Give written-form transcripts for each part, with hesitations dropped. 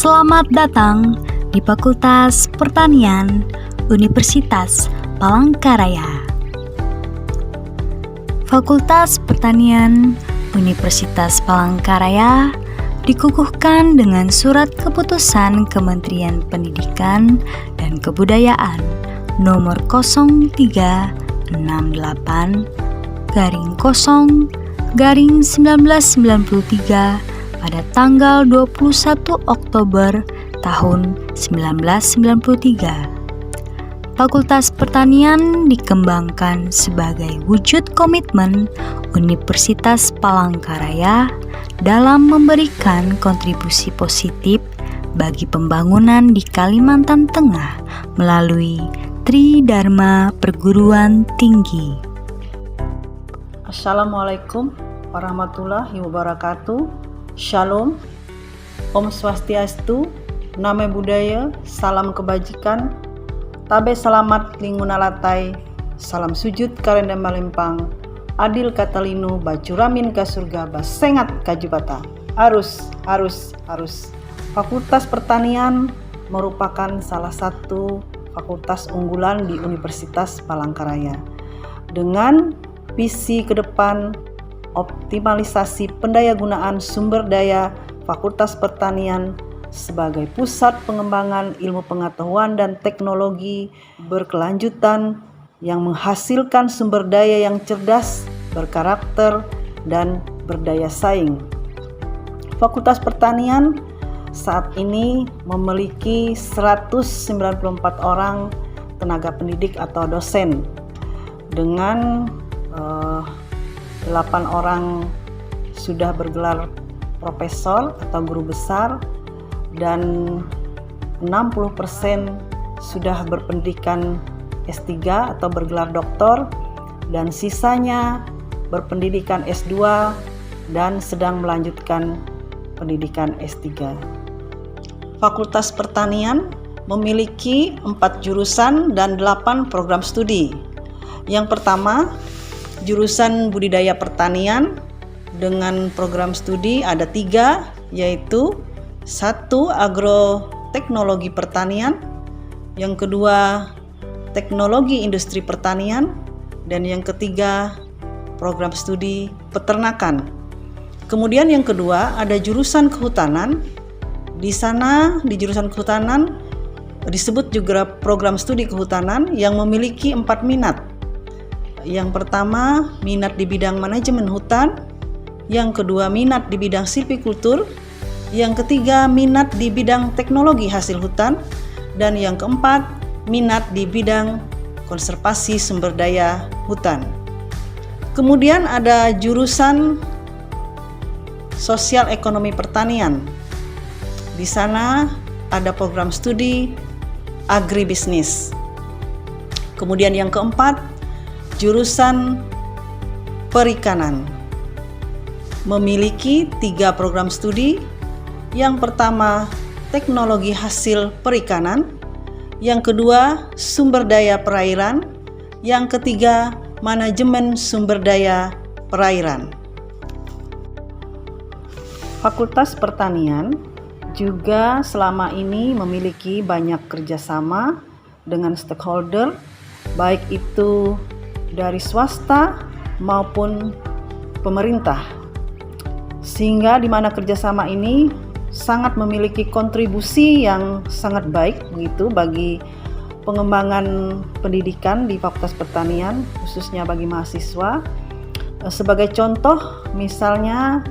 Selamat datang di Fakultas Pertanian Universitas Palangkaraya. Fakultas Pertanian Universitas Palangkaraya dikukuhkan dengan Surat Keputusan Kementerian Pendidikan dan Kebudayaan nomor 03/0/1993 pada tanggal 21 Oktober tahun 1993. Fakultas Pertanian dikembangkan sebagai wujud komitmen Universitas Palangkaraya dalam memberikan kontribusi positif bagi pembangunan di Kalimantan Tengah melalui Tridharma Perguruan Tinggi. Assalamualaikum warahmatullahi wabarakatuh. Shalom, Om Swastiastu, Namo Buddhaya, Salam Kebajikan, Tabe Selamat Lingunalatai, Salam Sujud Karenda Malimpang, Adil Katalinu, Bacuramin ka surga, Basengat kajubata. Harus. Fakultas Pertanian merupakan salah satu fakultas unggulan di Universitas Palangkaraya. Dengan visi ke depan optimalisasi pendayagunaan sumber daya Fakultas Pertanian sebagai pusat pengembangan ilmu pengetahuan dan teknologi berkelanjutan yang menghasilkan sumber daya yang cerdas, berkarakter, dan berdaya saing. Fakultas Pertanian saat ini memiliki 194 orang tenaga pendidik atau dosen dengan 8 orang sudah bergelar profesor atau guru besar dan 60% sudah berpendidikan S3 atau bergelar doktor dan sisanya berpendidikan S2 dan sedang melanjutkan pendidikan S3. Fakultas Pertanian memiliki 4 jurusan dan 8 program studi. Yang pertama, jurusan budidaya pertanian dengan program studi ada 3, yaitu 1. Agroteknologi pertanian, yang kedua teknologi industri pertanian, dan yang ketiga program studi peternakan. Kemudian yang kedua ada jurusan kehutanan. Di sana di jurusan kehutanan disebut juga program studi kehutanan yang memiliki 4 minat. Yang pertama, minat di bidang manajemen hutan. Yang kedua, minat di bidang silvikultur. Yang ketiga, minat di bidang teknologi hasil hutan. Dan yang keempat, minat di bidang konservasi sumber daya hutan. Kemudian ada jurusan sosial ekonomi pertanian. Di sana ada program studi agribisnis. Kemudian yang keempat, jurusan perikanan memiliki 3 program studi. Yang pertama, teknologi hasil perikanan. Yang kedua, sumber daya perairan. Yang ketiga, manajemen sumber daya perairan. Fakultas Pertanian juga selama ini memiliki banyak kerjasama dengan stakeholder, baik itu dari swasta maupun pemerintah, sehingga di mana kerjasama ini sangat memiliki kontribusi yang sangat baik begitu bagi pengembangan pendidikan di Fakultas Pertanian, khususnya bagi mahasiswa. Sebagai contoh, misalnya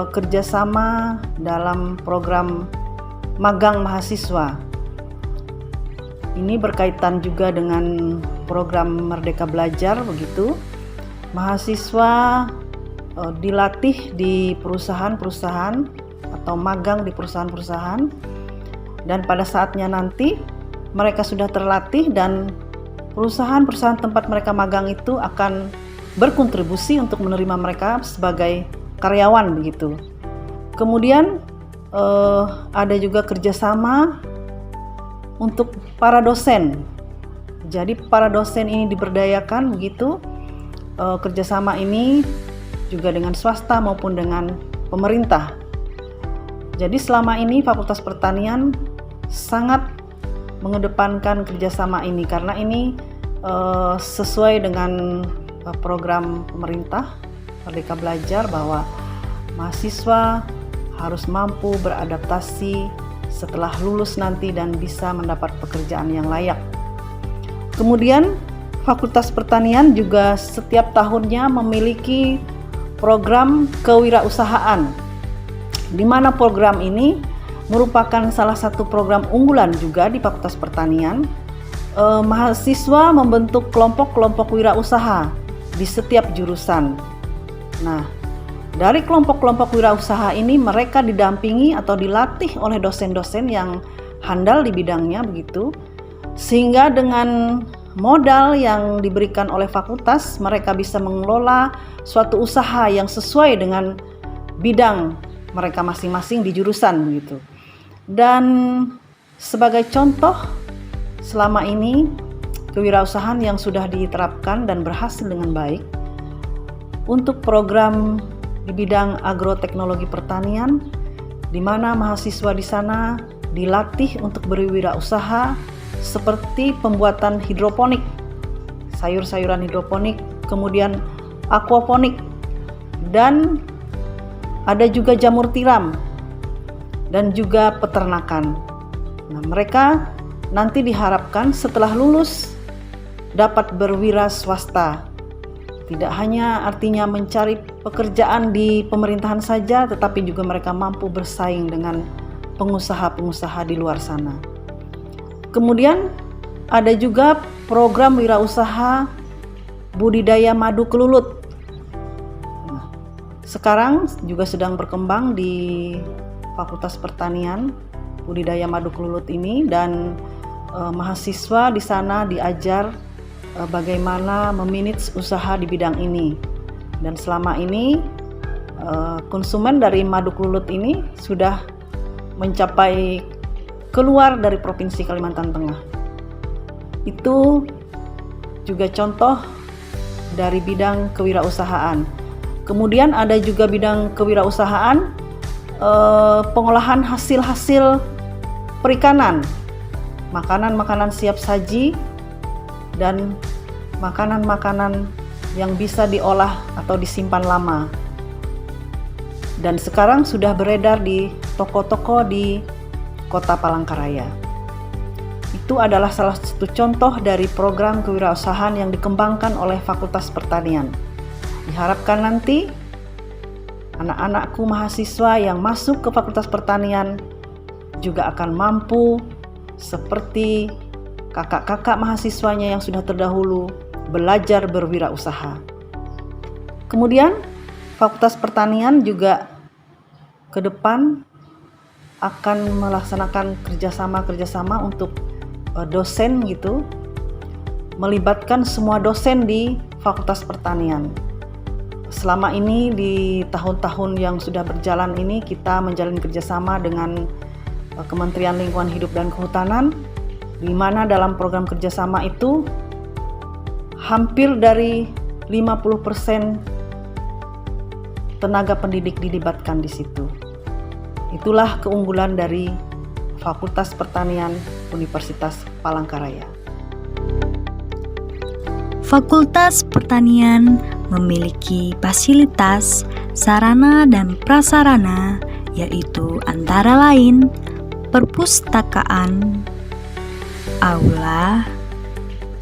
kerjasama dalam program magang mahasiswa. Ini berkaitan juga dengan program Merdeka Belajar begitu. Mahasiswa dilatih di perusahaan-perusahaan atau magang di perusahaan-perusahaan, dan pada saatnya nanti mereka sudah terlatih dan perusahaan-perusahaan tempat mereka magang itu akan berkontribusi untuk menerima mereka sebagai karyawan begitu. Kemudian ada juga kerjasama untuk para dosen. Jadi para dosen ini diberdayakan begitu. Kerjasama ini juga dengan swasta maupun dengan pemerintah. Jadi selama ini Fakultas Pertanian sangat mengedepankan kerjasama ini karena ini sesuai dengan program pemerintah Merdeka Belajar bahwa mahasiswa harus mampu beradaptasi setelah lulus nanti dan bisa mendapat pekerjaan yang layak. Kemudian Fakultas Pertanian juga setiap tahunnya memiliki program kewirausahaan, di mana program ini merupakan salah satu program unggulan juga di Fakultas Pertanian. Mahasiswa membentuk kelompok-kelompok wirausaha di setiap jurusan. Nah, dari kelompok-kelompok wirausaha ini mereka didampingi atau dilatih oleh dosen-dosen yang handal di bidangnya begitu. Sehingga dengan modal yang diberikan oleh fakultas, mereka bisa mengelola suatu usaha yang sesuai dengan bidang mereka masing-masing di jurusan begitu. Dan sebagai contoh, selama ini kewirausahaan yang sudah diterapkan dan berhasil dengan baik untuk program di bidang agroteknologi pertanian, di mana mahasiswa di sana dilatih untuk berwirausaha seperti pembuatan hidroponik, sayur-sayuran hidroponik, kemudian aquaponik, dan ada juga jamur tiram dan juga peternakan. Nah, mereka nanti diharapkan setelah lulus dapat berwira swasta. Tidak hanya artinya mencari pekerjaan di pemerintahan saja, tetapi juga mereka mampu bersaing dengan pengusaha-pengusaha di luar sana. Kemudian ada juga program wirausaha budidaya madu kelulut. Nah, sekarang juga sedang berkembang di Fakultas Pertanian budidaya madu kelulut ini, dan mahasiswa di sana diajar bagaimana memanage usaha di bidang ini. Dan selama ini konsumen dari madu kelulut ini sudah mencapai keluar dari Provinsi Kalimantan Tengah. Itu juga contoh dari bidang kewirausahaan. Kemudian ada juga bidang kewirausahaan pengolahan hasil-hasil perikanan, makanan-makanan siap saji, dan makanan-makanan yang bisa diolah atau disimpan lama. Dan sekarang sudah beredar di toko-toko di Kota Palangkaraya. Itu adalah salah satu contoh dari program kewirausahaan yang dikembangkan oleh Fakultas Pertanian. Diharapkan nanti anak-anakku mahasiswa yang masuk ke Fakultas Pertanian juga akan mampu seperti kakak-kakak mahasiswanya yang sudah terdahulu belajar berwirausaha. Kemudian Fakultas Pertanian juga ke depan akan melaksanakan kerjasama untuk dosen gitu, melibatkan semua dosen di Fakultas Pertanian. Selama ini di tahun-tahun yang sudah berjalan ini kita menjalin kerjasama dengan Kementerian Lingkungan Hidup dan Kehutanan, di mana dalam program kerjasama itu hampir dari 50% tenaga pendidik dilibatkan di situ. Itulah keunggulan dari Fakultas Pertanian Universitas Palangkaraya. Fakultas Pertanian memiliki fasilitas, sarana dan prasarana, yaitu antara lain perpustakaan, aula,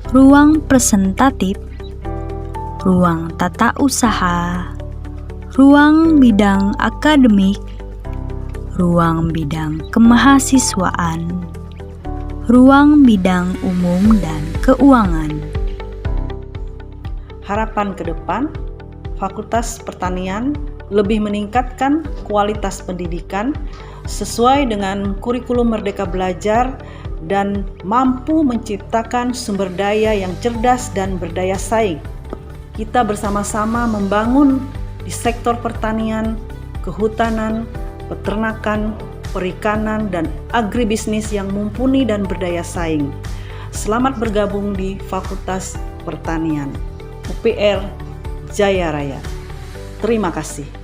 ruang presentatif, ruang tata usaha, ruang bidang akademik, ruang bidang kemahasiswaan, ruang bidang umum dan keuangan. Harapan ke depan, Fakultas Pertanian lebih meningkatkan kualitas pendidikan sesuai dengan kurikulum Merdeka Belajar dan mampu menciptakan sumber daya yang cerdas dan berdaya saing. Kita bersama-sama membangun di sektor pertanian, kehutanan, peternakan, perikanan, dan agribisnis yang mumpuni dan berdaya saing. Selamat bergabung di Fakultas Pertanian UPR Jaya Raya. Terima kasih.